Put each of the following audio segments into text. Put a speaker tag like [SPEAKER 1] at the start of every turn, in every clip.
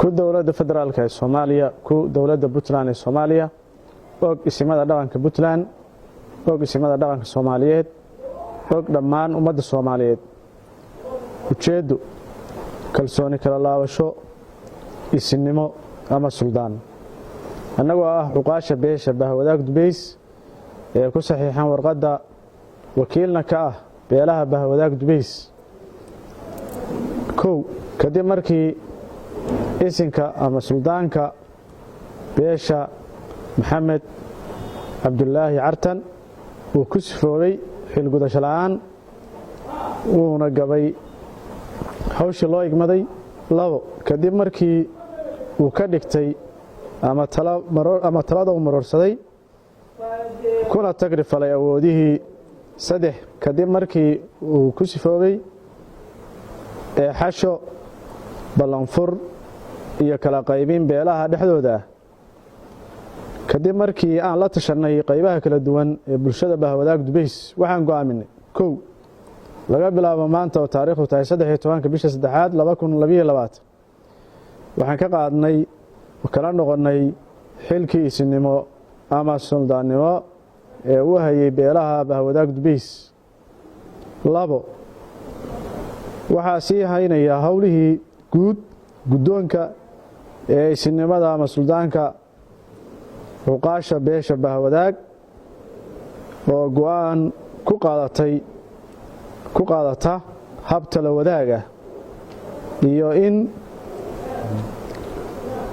[SPEAKER 1] ku dowladda federaalka ee Soomaaliya ku dowladda Puntland ee Soomaaliya og isimada dhaqanka Puntland og isimada dhaqanka Soomaaliyeed og dhammaan ummadda Soomaaliyeed ujeedo kalsooni kala laabasho isinimo ama suldaan anagoo ah xuqaasha beesha bahwadaag Dubays ee ku saxiixan warqadda wakiilna ka ah beelaha bahwadaag Dubays kadib markii isinka ama suldaanka beesha Maxamed Cabdullaahi Cartan uu ku sifoobay xilgudasho la'aan uuna gabay hawsha loo igmaday kadib markii uu ka dhigtay ama talada marorsaday kuna tagrifalay awoodihii kadib markii uu ku sifoobay xasho ballanfur iyo kala qaybin beelaha dhexdooda kadib markii aan la tashanay qaybaha kala duwan ee bulshada bahwadaag Dubays waxaan go'aaminay laga bilaabo maanta oo taariikhdu tahay 13 bisha 3 2022 waxaan ka qaadnay kala noqonay xilkii isinimo ama suldaannimo ee uu hayay beelaha bahwadaag Dubays waxaa sii haynaya hawlihii guddoonka ee isinimada ama suldaanka xuqaasha beesha bahwadaag oo go'aan ku qaadata hab tala wadaaga iyo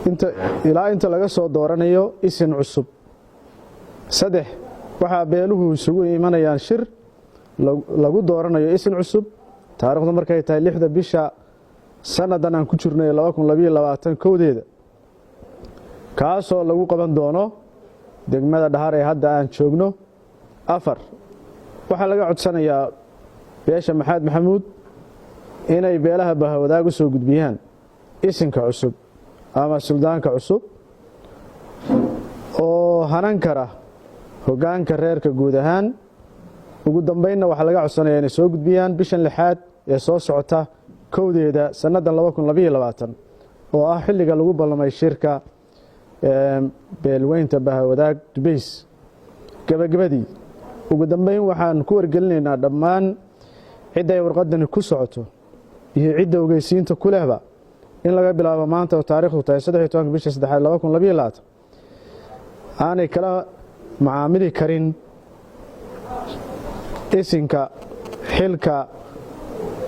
[SPEAKER 1] inta laga soo dooranayo isin cusub waxaa beeluhu isugu imanayaan shir lagu dooranayo isin cusub taariikhdu markay tahay 6 bisha sanadan aan ku jirnay 2022 kowdeeda kaasoo lagu qaban doono degmada Dhahar ee hadda aan joogno waxaa laga codsanayaa beesha Maxamed Maxamuud inay beelaha bahwadaag u soo gudbiyaan isinka cusub ama suldaanka cusub oo hanan kara hoggaanka reerka guud ahaan ugu dambeynna waxa laga codsanayaa inay soo gudbiyaan bishan 6 ee soo socota kowdeeda sanadan 2022 oo ah xilliga lagu ballamay shirka beelweynta bahwadaag Dubays gabagabadii ugu dambeyn waxaan ku wargelinaynaa dhammaan cidda ay warqadani ku socoto iyo cidda ogeysiinta ku lehba in laga bilaabo maanta oo taariikhdu tahay 13 bisha 3 2022 aanay kala macaamili karin isinka xilka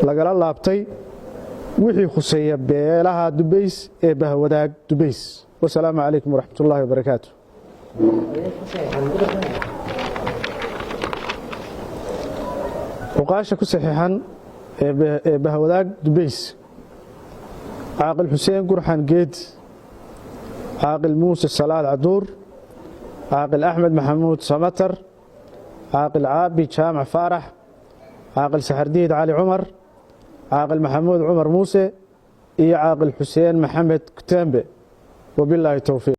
[SPEAKER 1] lagala laabtay wixii khuseeya beelaha Dubays ee bahwadaag Dubays والسلام عليكم ورحمة الله وبركاته وقاشة كسحيحان bahwadaag Dubays عاقل حسين قرحان قيد عاقل موسى صلاة عدور عاقل أحمد محمود سمتر عاقل عابي جامع فارح عاقل سحرديد علي عمر عاقل محمود عمر موسى عاقل حسين محمد كتنبه وبالله التوفيق